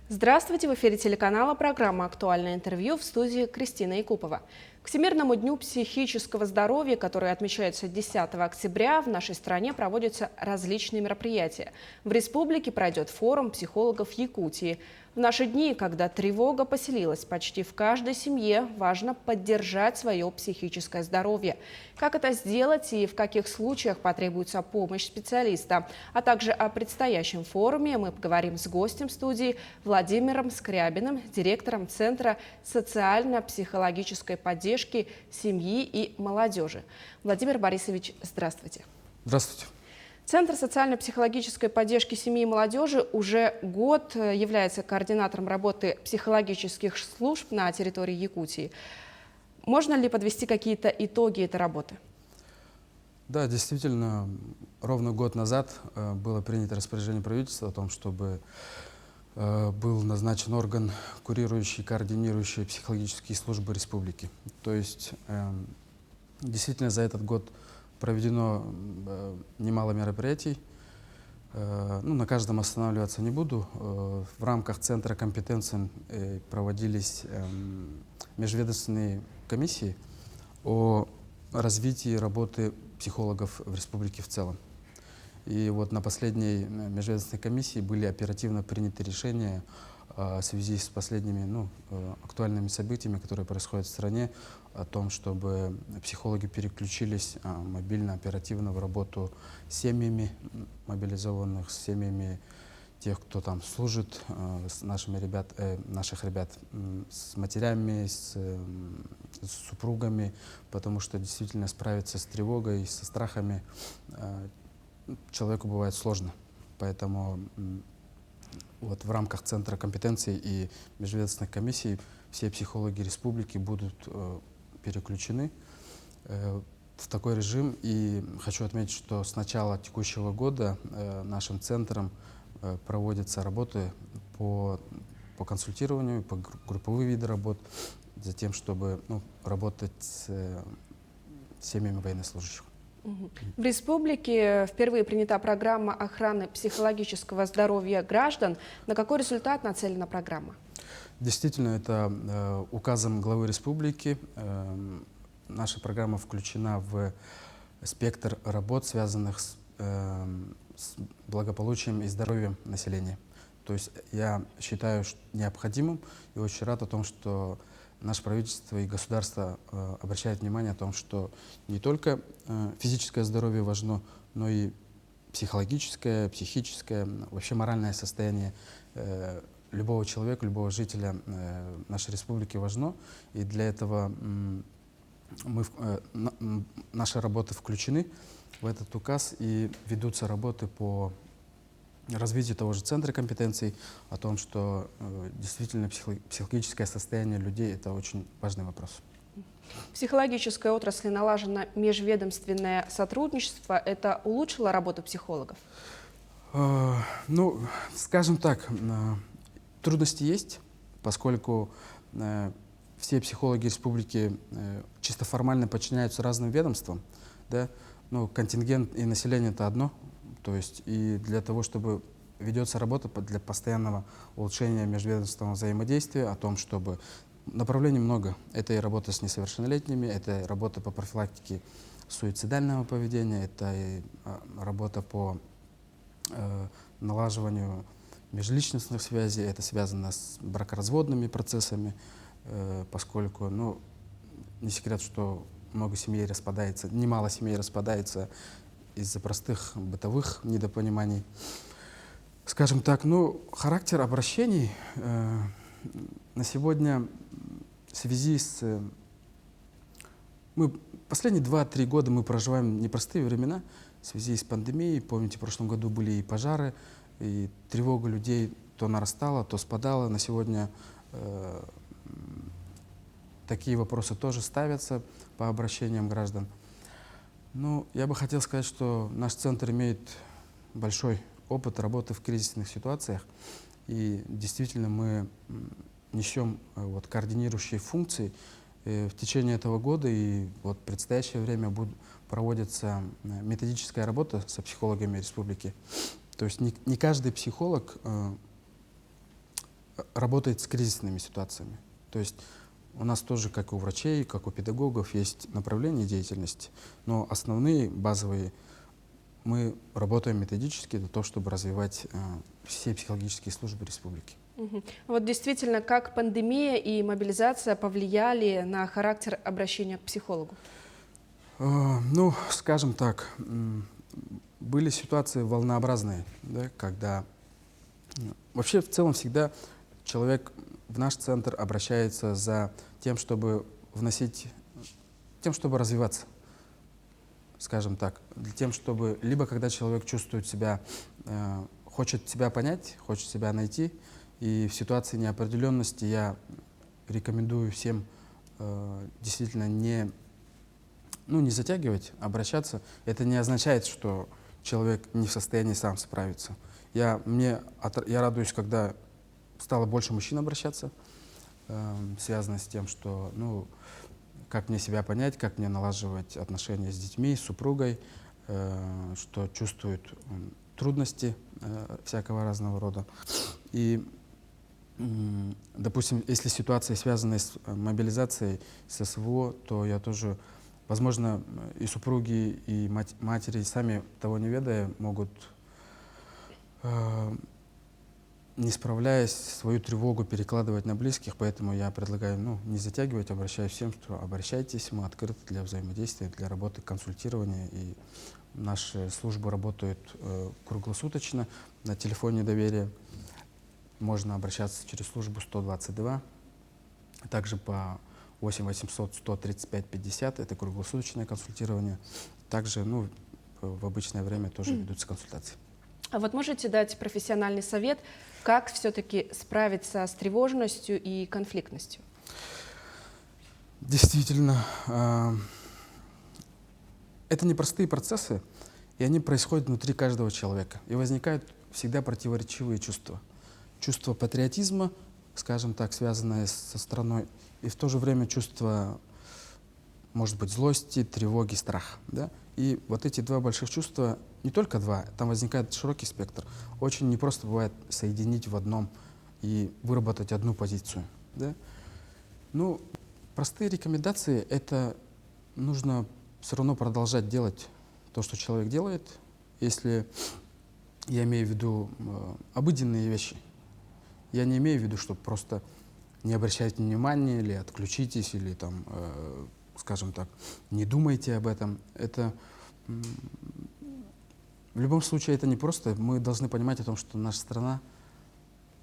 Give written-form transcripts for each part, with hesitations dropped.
Здравствуйте! В эфире телеканала программа «Актуальное интервью», в студии Кристина Якупова. К Всемирному дню психического здоровья, который отмечается 10 октября, в нашей стране проводятся различные мероприятия. В республике пройдет форум психологов Якутии. В наши дни, когда тревога поселилась почти в каждой семье, важно поддержать свое психическое здоровье. Как это сделать и в каких случаях потребуется помощь специалиста, а также о предстоящем форуме мы поговорим с гостем студии Владимиром Скрябиным, директором Центра социально-психологической поддержки семьи и молодежи. Владимир Борисович, здравствуйте. Здравствуйте. Центр социально-психологической поддержки семьи и молодежи уже год является координатором работы психологических служб на территории Якутии. Можно ли подвести какие-то итоги этой работы? Да, действительно, ровно год назад было принято распоряжение правительства о том, чтобы был назначен орган, курирующий, координирующий психологические службы республики. То есть действительно за этот год проведено немало мероприятий. На каждом останавливаться не буду. В рамках Центра компетенций проводились межведомственные комиссии о развитии работы психологов в республике в целом. И вот на последней межведомственной комиссии были оперативно приняты решения в связи с последними актуальными событиями, которые происходят в стране, о том, чтобы психологи переключились мобильно, оперативно в работу с семьями мобилизованных, с семьями тех, кто там служит, с наших ребят, с матерями, с супругами, потому что действительно справиться с тревогой, со страхами человеку бывает сложно. Поэтому вот в рамках Центра компетенций и межведомственных комиссий все психологи республики будут переключены в такой режим. И хочу отметить, что с начала текущего года нашим центром проводятся работы по консультированию, по групповые виды работ, за тем, чтобы работать с семьями военнослужащих. В республике впервые принята программа охраны психологического здоровья граждан. На какой результат нацелена программа? Действительно, это указом главы республики. Наша программа включена в спектр работ, связанных с благополучием и здоровьем населения. То есть я считаю необходимым и очень рад о том, что наше правительство и государство обращают внимание о том, что не только физическое здоровье важно, но и психологическое, психическое, вообще моральное состояние любого человека, любого жителя нашей республики важно. И для этого наши работы включены в этот указ и ведутся работы по развитию того же Центра компетенций, о том, что действительно психологическое состояние людей — это очень важный вопрос. В психологической отрасли налажено межведомственное сотрудничество. Это улучшило работу психологов? Скажем так, трудности есть, поскольку все психологи республики чисто формально подчиняются разным ведомствам. Да? Контингент и население — это одно. То есть и для того, чтобы ведется работа для постоянного улучшения межведомственного взаимодействия, о том, чтобы направлений много. Это и работа с несовершеннолетними, это и работа по профилактике суицидального поведения, это и работа по налаживанию межличностных связей, это связано с бракоразводными процессами, поскольку, не секрет, что много семей распадается, немало семей распадается из-за простых бытовых недопониманий. Скажем так, характер обращений на сегодня в связи с... Последние 2-3 года мы проживаем непростые времена в связи с пандемией. Помните, в прошлом году были и пожары, и тревога людей то нарастала, то спадала. На сегодня такие вопросы тоже ставятся по обращениям граждан. Я бы хотел сказать, что наш центр имеет большой опыт работы в кризисных ситуациях, и действительно мы несем координирующие функции. В течение этого года и в предстоящее время проводится методическая работа со психологами республики. То есть не каждый психолог работает с кризисными ситуациями. То есть у нас тоже, как и у врачей, как у педагогов, есть направления деятельности, но основные, базовые, мы работаем методически для того, чтобы развивать все психологические службы республики. Вот действительно, как пандемия и мобилизация повлияли на характер обращения к психологу? Ну, скажем так, были ситуации волнообразные, да, когда вообще в целом всегда человек в наш центр обращается за тем, чтобы вносить, тем, чтобы развиваться, скажем так, для тем, чтобы либо когда человек чувствует себя, хочет себя понять, хочет себя найти, и в ситуации неопределенности я рекомендую всем действительно не затягивать, обращаться. Это не означает, что человек не в состоянии сам справиться. Я радуюсь, когда стало больше мужчин обращаться, связано с тем, что, как мне себя понять, как мне налаживать отношения с детьми, с супругой, что чувствуют трудности всякого разного рода. И, допустим, если ситуация, связанная с мобилизацией, с СВО, то я тоже, возможно, и супруги, и матери, сами того не ведая, могут, не справляясь, свою тревогу перекладывать на близких, поэтому я предлагаю не затягивать, обращаюсь всем, что обращайтесь, мы открыты для взаимодействия, для работы, консультирования, и наши службы работают круглосуточно на телефоне доверия. Можно обращаться через службу 122, также по 8 800 135 50, это круглосуточное консультирование. Также в обычное время тоже ведутся консультации. А вот можете дать профессиональный совет, как все-таки справиться с тревожностью и конфликтностью? Действительно, это непростые процессы, и они происходят внутри каждого человека. И возникают всегда противоречивые чувства. Чувство патриотизма, скажем так, связанное со страной, и в то же время чувство, может быть, злости, тревоги, страха. Да? И вот эти два больших чувства, не только два, там возникает широкий спектр. Очень непросто бывает соединить в одном и выработать одну позицию. Да? Простые рекомендации — это нужно все равно продолжать делать то, что человек делает. Если я имею в виду обыденные вещи, я не имею в виду, что просто не обращайте внимания или отключитесь, или там, скажем так, не думайте об этом. Это в любом случае это не просто. Мы должны понимать о том, что наша страна,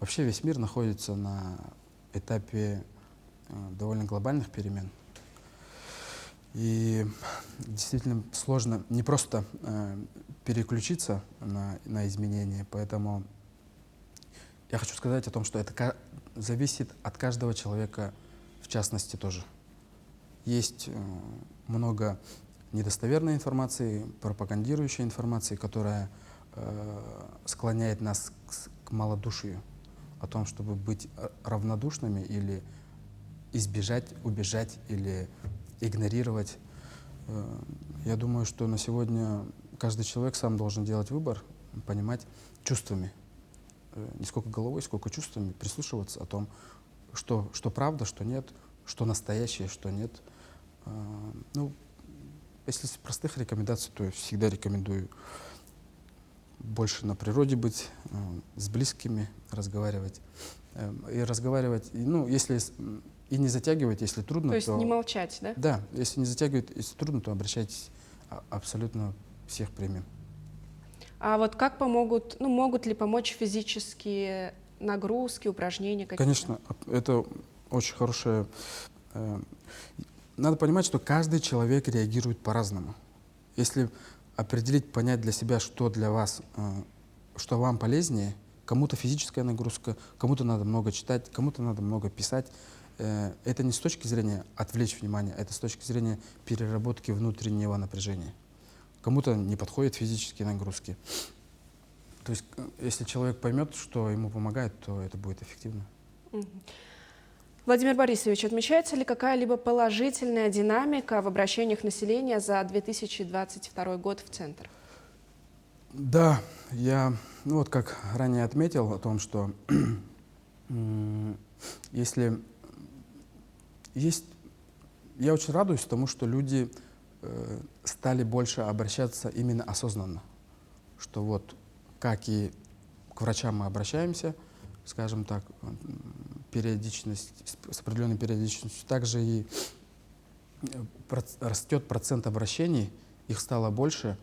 вообще весь мир находится на этапе довольно глобальных перемен. И действительно сложно не просто переключиться на изменения, поэтому я хочу сказать о том, что это зависит от каждого человека в частности тоже. Есть много недостоверной информации, пропагандирующей информации, которая склоняет нас к малодушию, о том, чтобы быть равнодушными или избежать, убежать или игнорировать. Я думаю, что на сегодня каждый человек сам должен делать выбор, понимать чувствами, не сколько головой, сколько чувствами, прислушиваться о том, что правда, что нет, что настоящее, что нет. Если из простых рекомендаций, то я всегда рекомендую больше на природе быть, с близкими разговаривать. Если и не затягивать, если трудно, то есть не молчать, да? Да, если не затягивать, если трудно, то обращайтесь, абсолютно всех примем. А вот как могут ли помочь физические нагрузки, упражнения какие-то? Конечно, это очень хорошее. Надо понимать, что каждый человек реагирует по-разному. Если определить, понять для себя, что для вас, что вам полезнее, кому-то физическая нагрузка, кому-то надо много читать, кому-то надо много писать. Это не с точки зрения отвлечь внимание, это с точки зрения переработки внутреннего напряжения. Кому-то не подходят физические нагрузки. То есть, если человек поймет, что ему помогает, то это будет эффективно. Владимир Борисович, отмечается ли какая-либо положительная динамика в обращениях населения за 2022 год в Центр? Да, я, как ранее отметил о том, что если есть, я очень радуюсь тому, что люди стали больше обращаться именно осознанно, что вот как и к врачам мы обращаемся, скажем так, с определенной периодичностью, также и растет процент обращений, их стало больше.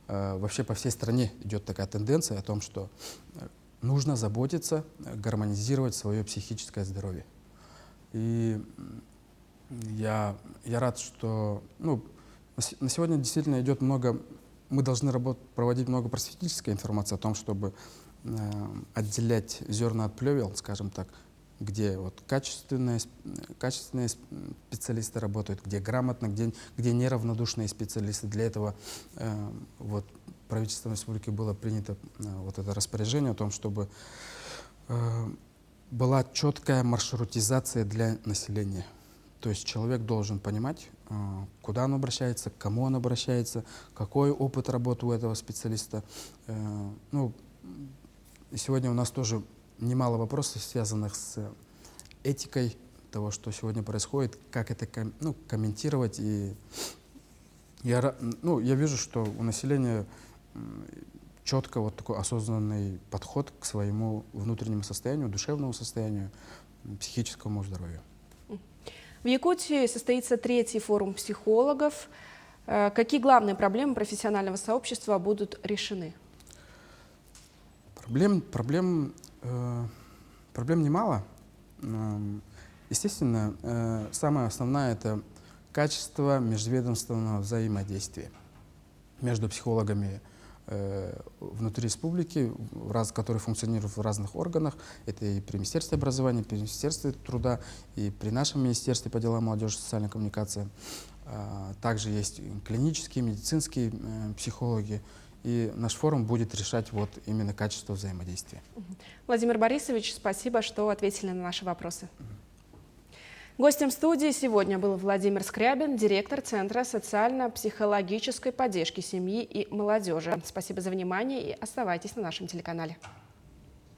Вообще по всей стране идет такая тенденция о том, что нужно заботиться, гармонизировать свое психическое здоровье. И я рад, что на сегодня действительно идет много, мы должны проводить много просветительской информации о том, чтобы отделять зерна от плевел, скажем так, где вот качественные специалисты работают, где грамотно, где неравнодушные специалисты. Для этого вот правительством республики было принято вот это распоряжение о том, чтобы была четкая маршрутизация для населения. То есть человек должен понимать, куда он обращается, к кому он обращается, какой опыт работы у этого специалиста. И сегодня у нас тоже немало вопросов, связанных с этикой того, что сегодня происходит, как это комментировать. И я вижу, что у населения четко вот такой осознанный подход к своему внутреннему состоянию, душевному состоянию, психическому здоровью. В Якутии состоится 3-й форум психологов. Какие главные проблемы профессионального сообщества будут решены? Проблем немало. Естественно, самое основное — это качество межведомственного взаимодействия между психологами внутри республики, которые функционируют в разных органах. Это и при Министерстве образования, при Министерстве труда, и при нашем Министерстве по делам молодежи и социальной коммуникации. Также есть клинические, медицинские психологи. И наш форум будет решать вот именно качество взаимодействия. Владимир Борисович, спасибо, что ответили на наши вопросы. Гостем студии сегодня был Владимир Скрябин, директор Центра социально-психологической поддержки семьи и молодежи. Спасибо за внимание и оставайтесь на нашем телеканале.